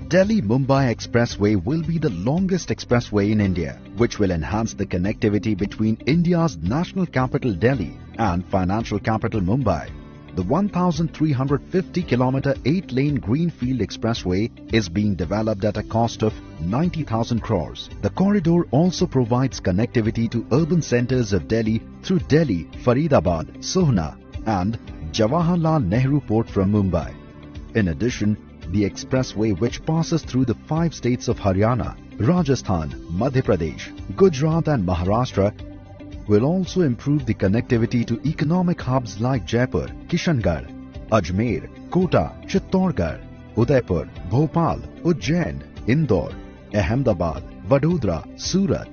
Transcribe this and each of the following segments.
Delhi-Mumbai Expressway will be the longest expressway in India, which will enhance the connectivity between India's national capital Delhi and financial capital Mumbai. The 1,350-kilometer 8-lane Greenfield Expressway is being developed at a cost of 90,000 crores. The corridor also provides connectivity to urban centers of Delhi through Delhi, Faridabad, Sohna and Jawaharlal Nehru Port from Mumbai. In addition, the expressway, which passes through the 5 states of Haryana, Rajasthan, Madhya Pradesh, Gujarat and Maharashtra, will also improve the connectivity to economic hubs like Jaipur, Kishangarh, Ajmer, Kota, Chittorgarh, Udaipur, Bhopal, Ujjain, Indore, Ahmedabad, Vadodara, Surat.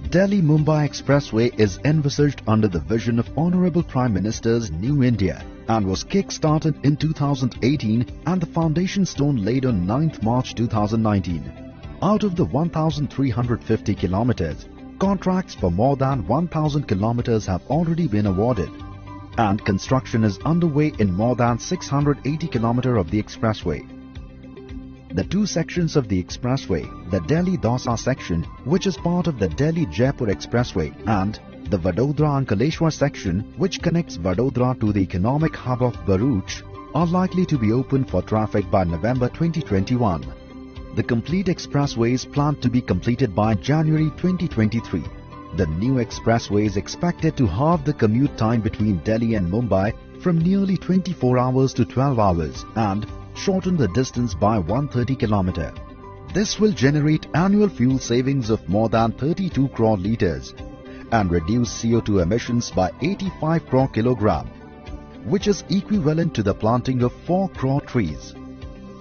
Delhi-Mumbai Expressway is envisaged under the vision of Honorable Prime Minister's New India and was kick-started in 2018 and the foundation stone laid on 9th March 2019. Out of the 1,350 kilometers, contracts for more than 1,000 kilometers have already been awarded, and construction is underway in more than 680 kilometers of the expressway. The 2 sections of the expressway, the Delhi-Dausa section, which is part of the Delhi-Jaipur Expressway, and the Vadodara-Ankleshwar section, which connects Vadodara to the economic hub of Bharuch, are likely to be open for traffic by November 2021. The complete expressway is planned to be completed by January 2023. The new expressway is expected to halve the commute time between Delhi and Mumbai from nearly 24 hours to 12 hours and shorten the distance by 130 km. This will generate annual fuel savings of more than 32 crore litres and reduce CO2 emissions by 85 crore kilogram, which is equivalent to the planting of 4 crore trees.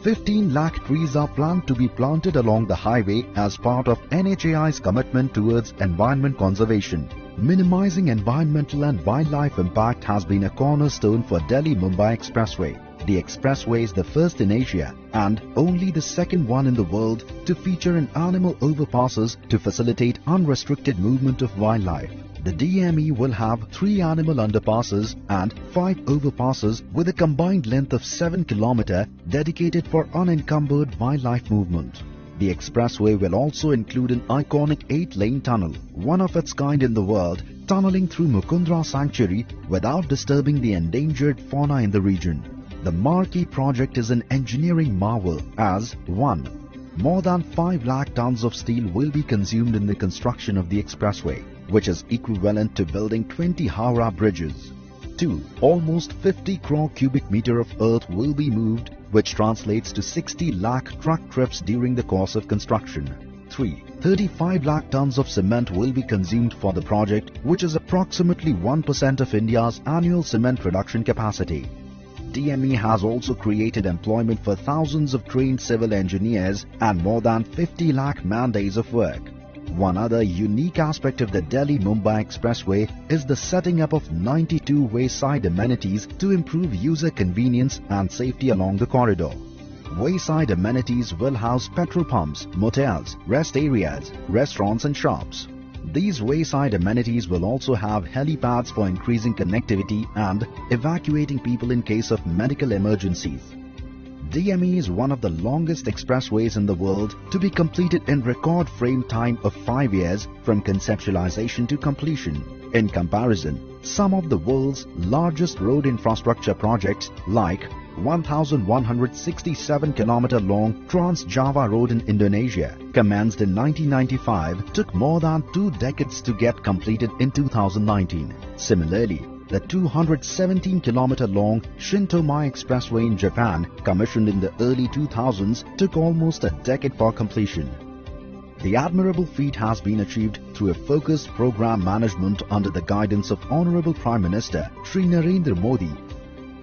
15 lakh trees are planned to be planted along the highway as part of NHAI's commitment towards environment conservation. Minimizing environmental and wildlife impact has been a cornerstone for Delhi-Mumbai Expressway. The expressway is the first in Asia and only the second one in the world to feature an animal overpasses to facilitate unrestricted movement of wildlife. The DME will have 3 animal underpasses and 5 overpasses with a combined length of 7 km dedicated for unencumbered wildlife movement. The expressway will also include an iconic 8-lane tunnel, one of its kind in the world, tunneling through Mukundra Sanctuary without disturbing the endangered fauna in the region. The marquee project is an engineering marvel as 1. More than 5 lakh tons of steel will be consumed in the construction of the expressway, which is equivalent to building 20 Howrah bridges. 2. Almost 50 crore cubic meter of earth will be moved, which translates to 60 lakh truck trips during the course of construction. 3. 35 lakh tons of cement will be consumed for the project, which is approximately 1% of India's annual cement production capacity. DME has also created employment for thousands of trained civil engineers and more than 50 lakh man-days of work. One other unique aspect of the Delhi-Mumbai Expressway is the setting up of 92 wayside amenities to improve user convenience and safety along the corridor. Wayside amenities will house petrol pumps, motels, rest areas, restaurants and shops. These wayside amenities will also have helipads for increasing connectivity and evacuating people in case of medical emergencies. DME is one of the longest expressways in the world to be completed in record frame time of 5 years from conceptualization to completion. In comparison, some of the world's largest road infrastructure projects like 1,167 km long Trans-Java Road in Indonesia, commenced in 1995, took more than 2 decades to get completed in 2019. Similarly, the 217 km long Shintomai Expressway in Japan, commissioned in the early 2000s, took almost a decade for completion. The admirable feat has been achieved through a focused program management under the guidance of Honorable Prime Minister Shri Narendra Modi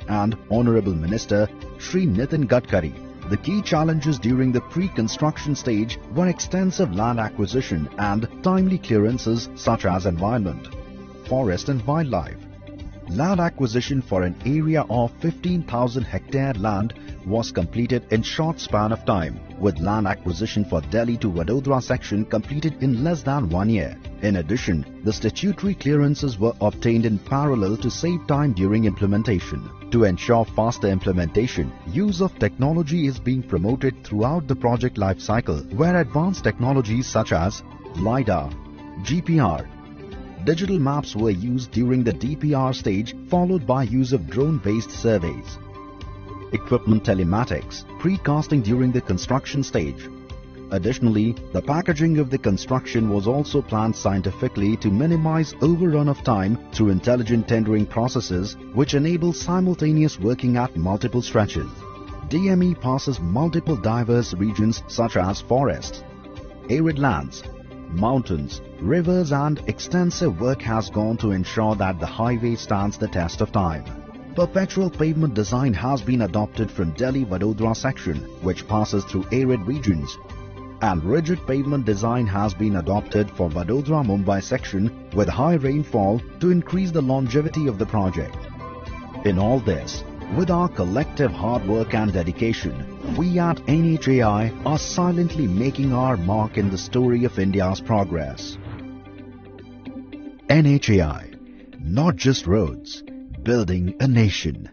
and Honorable Minister Shri Nitin Gadkari. The key challenges during the pre-construction stage were extensive land acquisition and timely clearances such as environment, forest and wildlife. Land acquisition for an area of 15,000 hectare land was completed in short span of time, with land acquisition for Delhi to Vadodara section completed in less than 1 year. In addition, the statutory clearances were obtained in parallel to save time during implementation. To ensure faster implementation, use of technology is being promoted throughout the project life cycle, where advanced technologies such as LiDAR, GPR, digital maps were used during the DPR stage, followed by use of drone-based surveys. Equipment telematics, precasting during the construction stage. Additionally, the packaging of the construction was also planned scientifically to minimize overrun of time through intelligent tendering processes which enable simultaneous working at multiple stretches. DME passes multiple diverse regions such as forests, arid lands, mountains, rivers, and extensive work has gone to ensure that the highway stands the test of time. Perpetual pavement design has been adopted from Delhi-Vadodara section, which passes through arid regions, and rigid pavement design has been adopted for Vadodara-Mumbai section with high rainfall to increase the longevity of the project. In all this, with our collective hard work and dedication, we at NHAI are silently making our mark in the story of India's progress. NHAI, not just roads, building a nation.